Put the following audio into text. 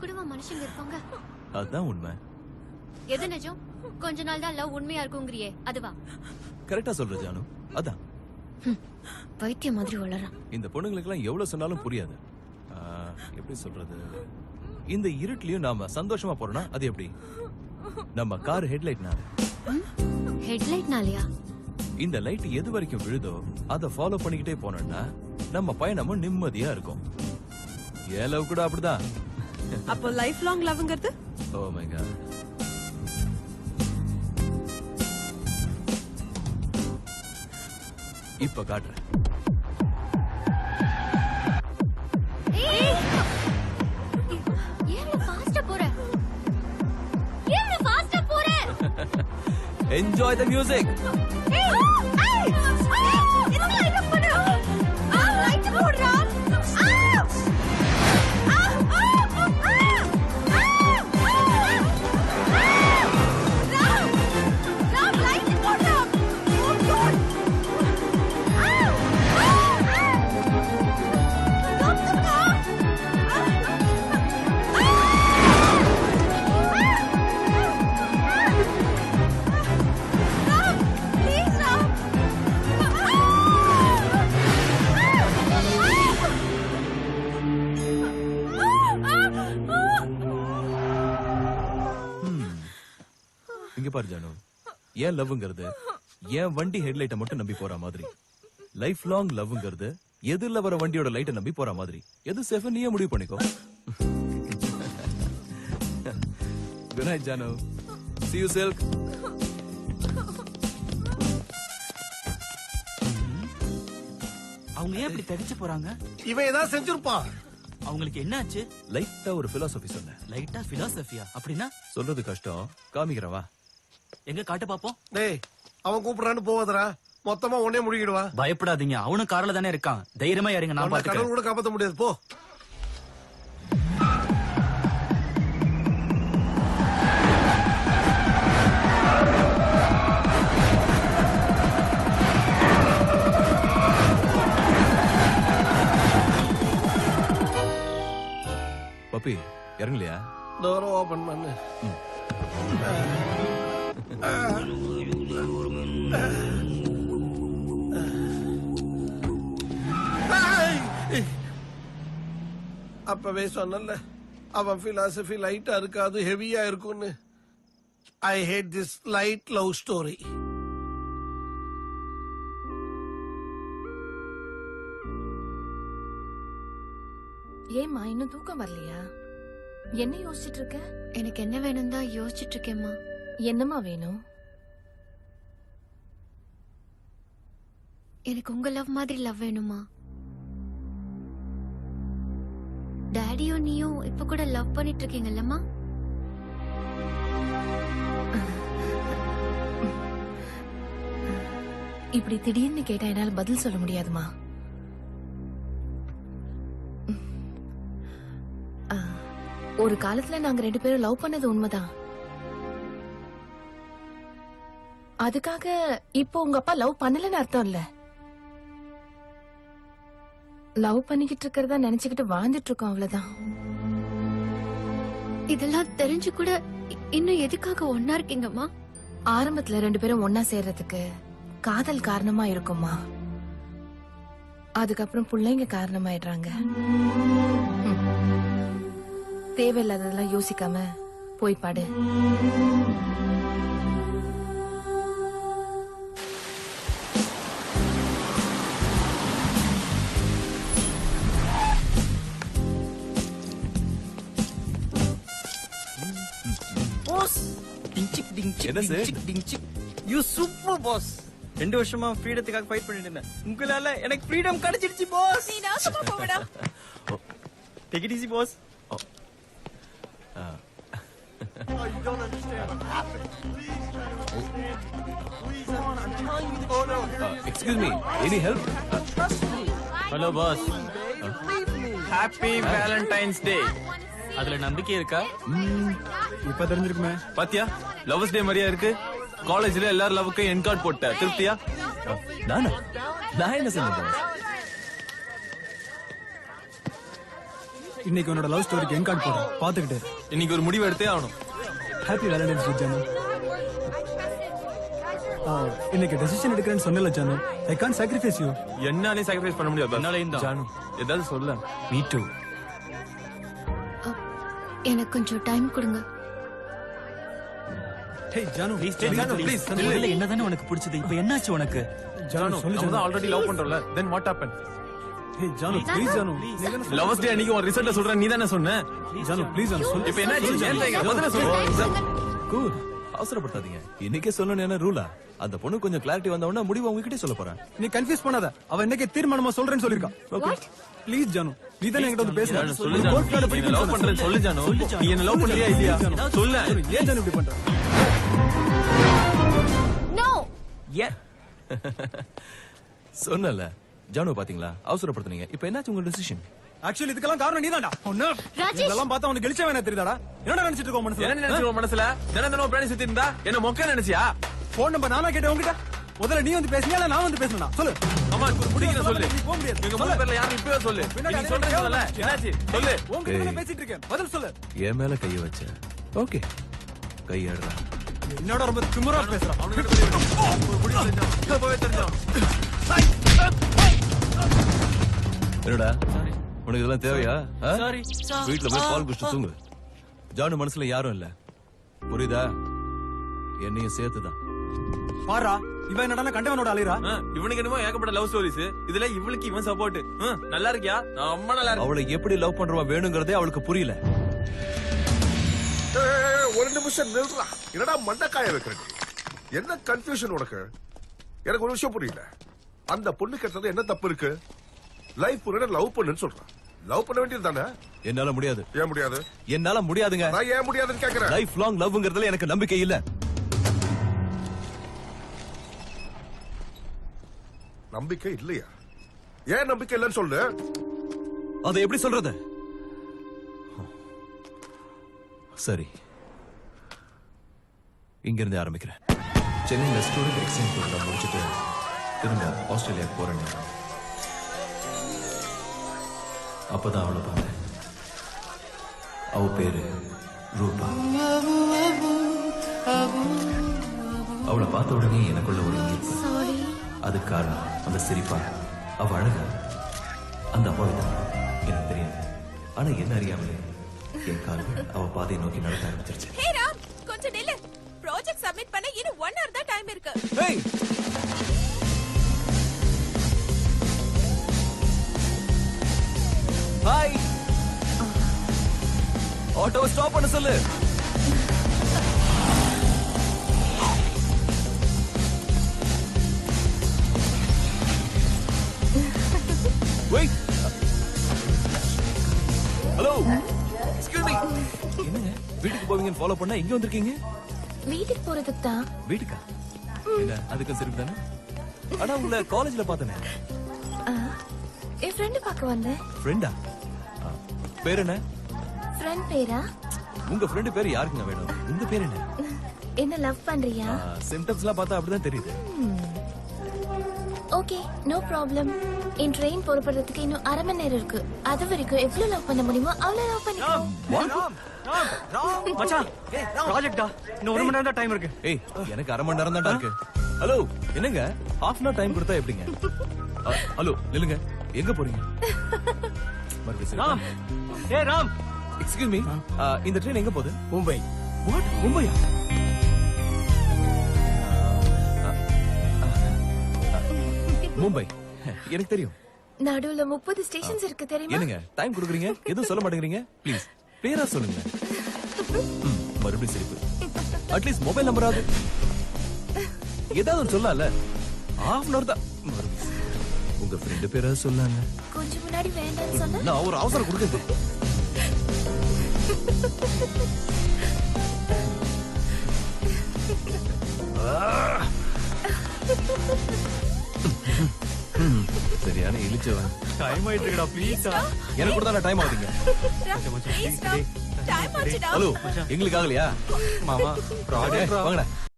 கூடவா மனுஷங்க இருப்பாங்க? அதான் உண்மை. எது நிஜம்? கொஞ்ச நாள் தான் லவ் உண்மையா இருக்குங்கறியே, அதுவா? கரெக்டா சொல்ற ஜானு. அதான் பைத்திய மாதிரி வளறான். இந்த பொண்ணுங்களுக்கு எல்லாம் எவ்வளவு சொன்னாலும் புரியாது. எப்படி சொல்றது? இந்த இருட்லயும் நாம சந்தோஷமா போறோம்னா அது எப்படி? நம்ம கார் ஹெட்லைட்னால. ஹெட்லைட்னாலயா? இந்த லைட் எது வரைக்கும் விழுதோ அதை ஃபாலோ பண்ணிக்கிட்டே போனோம்னா நம்ம பயணமும் நிம்மதியா இருக்கும். ஏன் லவ் கூட அப்படிதான். அப்போ லைஃப் லாங் லவ்ங்கிறது? Oh my god. இப்ப காட்டுறேன். Enjoy the music. பாரு ஜானு, ஏன் லவ்ங்கிறது ஏன் வண்டி ஹெட்லைட்டை மட்டும் நம்பி போற மாதிரி. லைஃப் லாங் லவ்ங்கிறது எதிரில வர வண்டியோட லைட்டை நம்பி போற மாதிரி. எது சேஃப் நீயே முடிவு பண்ணிக்கோ. Good night Janu. See you Silk. அவங்க ஏன் இப்படி தடிச்சு போறாங்க? இவன் ஏதாவது செஞ்சிருப்பான். அவங்களுக்கு என்னாச்சு? லைட்டா ஒரு பிலாசபி சொன்னேன். லைட்டா பிலாசபியா? அப்படின்னா சொல்றது கஷ்டம், காமிக்கிறவா. எங்க காட்டு பாப்போம். டேய், அவன் கூப்பிடுறான்னு போவதரா, மொத்தமா உடனே முழுகிடுவா. பயப்படாதீங்க, அவனும் கார்ல தானே இருக்கான். தைரியமா இறங்க, நான் பாத்துக்கிறேன். கடவுள் கூட காப்பாத்த முடியாது, போ. பப்பி இறங்கலையா? டோர் ஓபன் பண்ணு. அப்பவே சொன்னல, அவன் பிலாசபி லைட்டா இருக்காது, ஹெவியா இருக்கும்னு. I hate this light love story. ஏம்மா இன்னும் தூக்கம் வரலையா? என்ன யோசிச்சுட்டு இருக்க? எனக்கு என்ன வேணும் தான் யோசிச்சுட்டு இருக்கேம்மா. என்னம்மா வேணும்? எனக்கு உங்க லவ் மாதிரி லவ் வேணுமா? டாடியும் நீயும் இப்ப கூட லவ் பண்ணிட்டு இருக்கீங்கல்லம்மா? இப்படி திடீர்னு கேட்டா என்னால பதில் சொல்ல முடியாதுமா. ஒரு காலத்துல நாங்க 2 பேரும் லவ் பண்ணது உண்மைதான். அதுக்காக இப்போ உங்க அப்பா லவ் பண்ணலன்னு அர்த்தம் இல்ல. லவ் பண்ணிக்கிட்டு இருக்கிறதா நினைச்சுக்கிட்டு வாழ்ந்துட்டு இருக்கோம், அவ்வளவுதான். இதெல்லாம் தெரிஞ்சு கூட இன்னும் எதுக்காக ஒன்னா இருக்கீங்கம்மா? ஆரம்பத்துல 2 பேரும் ஒன்னா சேர்றதுக்கு காதல் காரணமா இருக்குமா. அதுக்கப்புறம் பிள்ளைங்க காரணமாயிடுறாங்க. தேவையில்லாததெல்லாம் யோசிக்காம போய் பாடு. பாஸ், டிங்சிக் டிங்சிக் என்ன சார்? டிங்சிக் டிங்சிக். You super boss. 2 வருஷமா ஃப்ரீடத்துக்காக ஃபைட் பண்ணிட்டு இருந்தேன். உங்களால எனக்கு ஃப்ரீடம் கிடைச்சிடுச்சு பாஸ். நீ நாசமா போடா. Take it easy boss. I don't understand. Please try to understand. Please, come on, I'm telling you the truth. Oh no. Excuse me, any help? Trust me. Hello boss. Believe me. Happy Valentine's day. அதுல நம்பிக்கை இருக்கா? இப்ப தெரிஞ்சிருக்குமே. பாத்தியா, loves டே மாதிரியா இருக்கு. காலேஜ்ல எல்லாரும் லவ்க்கு என்கார்ட் போட்ட. திருப்தியா? நானா? நான் என்ன சொன்னேன்? இன்னைக்கு உன்னோட லவ் ஸ்டோரிக்கு என் கார்டு போடுறேன் பாத்துக்கிட்டு. இன்னைக்கு ஒரு முடிவு எடுத்தே ஆகணும். Happy Valentine's day Janu. இன்னைக்கு டெசிஷன் எடுக்கிறேன்னு சொன்னல Janu. I can't sacrifice you. என்னாலே சாக்ரிஃபைஸ் பண்ண முடியாது. என்னால ஜானு ஏதாவது சொல்ல. Me too. எனக்கு கொஞ்சம் டைம் கொடுங்க. ஹே ஜானு ப்ளீஸ் முதல்ல என்னதானே உனக்கு பிடிச்சது, இப்போ என்னாச்சு உனக்கு? ஜானு சொல்லு ஜானு. ஆல்ரெடி லவ் பண்றோம்ல. Then what happen? Hey Janu please Janu. Loves day அன்னைக்கு ஒரு ரிசல்ட் சொல்றேன், நீ தானே சொன்ன. ஜானு ப்ளீஸ் ஜானு சொல்லு. இப்போ என்னாச்சு? ஏன் கேக்குற? பதில சொல்லு. கூல். அவசரப்படாதீங்க. இன்னைக்கே சொல்லணும் என்ன ரூலா? அந்த பொண்ணு கொஞ்சம் கிளாரிட்டி வந்த உடனே முடிவு உங்ககிட்ட சொல்ல போறேன். நீ கன்ஃபியூஸ் பண்ணாத. அவ இன்னைக்கு தீர்மானமா சொல்றேன்னு சொல்லிருக்கா. Okay please Janu. நீ தானே என்கிட்ட வந்து பேசு. சொல்லு ஜானு. நீ என்ன லவ் பண்றேன்னு சொல்லு ஜானு. நீ என்ன லவ் பண்றியா இல்லையா? சொல்லு. ஏன் ஜானு இப்படி பண்ற? நோ. ஏ சொன்னல ஜானு பாத்தீங்களா? அவசரப்படுத்துனீங்க. இப்போ என்னாச்சு உங்க டிசிஷன்? ஆக்சுவலி இதுக்கெல்லாம் காரணம் நீதான்டா. ஒண்ணு ராஜேஷ். இதெல்லாம் பார்த்தா உனக்கு வெளிச்சம் வேணா தெரியுதாடா? என்னடா நினைச்சிட்டு இருக்க மனசுல? என்ன நினைச்சு உன் மனசுல? தினம் பிராணி சுத்தி இருந்தா என்ன மொக்க நினைச்சியா? போன் நம்பர் நானா கேட்டேன் உன்கிட்ட. முதல்ல நீ வந்து பேசுனியா இல்ல நான் வந்து பேசணும்னா? சொல்லு. அம்மா முடிக்கிற சொல்லு. நீ போக முடியாது. நீங்க மூணு பேர்ல யாரும் இப்பவே சொல்லு. நீ சொல்றீங்கல என்னாச்சு? சொல்லு. உன்கிட்ட தானே பேசிட்டு இருக்கேன். பதில் சொல்லு. என் மேல கைய வச்ச. ஓகே. கையடுறா. என்னோட ரொம்ப திமிரா பேசுறான். என்னடா? உனக்கு இதெல்லாம் தேவையா? சாரி வீட்டுல போய் பால் குடிச்சு தூங்கு. ஜானு மனசுல யாரும் இல்ல. புரியுதா? என்னையும் சேர்த்துதான். பாரா இவன் என்னடா கண்டவனோட அலையறா. இவனுக்கு என்னமோ ஏகப்பட்ட லவ் ஸ்டோரிஸ். இதுல இவளுக்கு இவன் சப்போர்ட். நல்லா இருக்கியா? நான் அம்மா நல்லா இருக்கு. அவளை எப்படி லவ் பண்றவா வேணுங்கிறதே அவளுக்கு புரியல. ஒரு நிமிஷம் நில்றா. என்னடா மண்டக்காய வைக்கிறது? என்ன கன்ஃபியூஷன் உனக்கு? எனக்கு ஒரு விஷயம் புரியல. அந்த பொண்ணு கேட்டது என்ன தப்பு இருக்கு? லைஃப் பூரா லவ் பண்ணுன்னு சொல்றான். லவ் பண்ண வேண்டியது தானே? என்னால முடியாது. ஏன் முடியாது? என்னால முடியாதுங்க. நான் ஏன் முடியாதுன்னு கேக்குறேன். லைஃப் லாங் லவ்ங்கிறதுல எனக்கு நம்பிக்கை இல்ல. நம்பிக்கை இல்லையா? ஏன் நம்பிக்கை இல்லைன்னு சொல்லு. அதை எப்படி சொல்றது? சரி, இங்க இருந்து ஆரம்பிக்கிறேன். சென்னையில ஸ்டூடெண்ட் எக்ஸ்சேஞ்ச் ப்ரோக்ராம் முடிச்சுட்டு திரும்ப ஆஸ்திரேலியாவுக்கு போறேன். அப்பதான் அவளை பார்த்தேன். அவ பேரு ரூபா. அவளை பார்த்த உடனே எனக்குள்ள ஒரு ஈர்ப்பு. சாரி. அது காரணம் அந்த சிரிப்பா, அவ அழகா, அந்த அப்பாவிதான் எனக்கு தெரியாது. ஆனா என்ன அறியாமலே என் கால்கள் அவ பாதையை நோக்கி நடக்க ஆரம்பிச்சிருச்சு. ஹே ராம், கொஞ்சம் நில்லு. ப்ராஜெக்ட் சப்மிட் பண்ண இன்னும் 1 hour தான் டைம் இருக்கு. ஏய், ஹாய். ஆட்டோ ஸ்டாப் பண்ண சொல்லு. Wait. ஹலோ. Excuse me. என்னங்க வீட்டுக்கு போவீங்கன்னு ஃபாலோ பண்ணா இங்க வந்திருக்கீங்க? வீட்டுக்கு போறதுக்கு தான். வீட்டுக்கா? என்ன அதுக்கு சிரிப்பு தானே? ஆனா உங்களை காலேஜ்ல பார்த்தனே. என் ஃப்ரெண்டு பார்க்க வந்தேன். ஃப்ரெண்டா? பேர் என்ன? ஃப்ரெண்ட் பேரா? உங்க ஃப்ரெண்டு பேர் யாருக்குங்க வேணும்? உங்க பேர் என்ன? என்ன லவ் பண்றியா? சிம்டம்ஸ்லாம் பார்த்தா அப்படிதான் தெரியுது. Okay, no problem. என் ட்ரெயின் புறப்படுறதுக்கு இன்னும் 1/2 மணி நேரம் இருக்கு. அது வரைக்கும் எவ்வளவு லவ் பண்ண முடியுமோ அவ்வளவு லவ் பண்ணிக்கோ. மச்சான் ப்ராஜெக்ட்டா இன்னும் 1 மணி நேரம் தான் டைம் இருக்கு. ஏய், எனக்கு 1/2 மணி நேரம் தான் இருக்கு. ஹலோ, என்னங்க half an hour டைம் கொடுத்தா எப்படிங்க? ஹலோ, நில்லுங்க. எங்க போறீங்க? மறுபடியும் ராம், ஏ ராம், எக்ஸ்கியூஸ் மீ. இந்த ட்ரெயின் எங்க போகுது? மும்பை. வாட்? மும்பையா? மும்பை எனக்கு தெரியும். நடுவுல 30 ஸ்டேஷன்ஸ் இருக்கு தெரியுமா? என்னங்க டைம் கொடுக்குறீங்க, எதுவும் சொல்ல மாட்டேங்கிறீங்க? ப்ளீஸ் கிளியரா சொல்லுங்க. மறுபடியும் சிரிப்பு. அட்லீஸ்ட் மொபைல் நம்பராது ஏதாவது ஒன்று சொல்லல. half an hour தான். மறுபடியும் உங்க ஃப்ரெண்டு பேராவது சொல்லாங்க. கொஞ்சம் முன்னாடி வேண்டாம்னு சொன்னா நான் ஒரு அவசரம் கொடுக்குறது. சரியான இழிச்சவன். டைம் ஆயிட்டு இருக்குடா ப்ளீஸ். எனக்கு கூட தான் டைம் ஆகுதுங்க. ப்ளீஸ் ராம், டைம் ஆச்சுடா. ஹலோ, எங்களுக்கு ஆகலையா? மாமா வாங்கடா.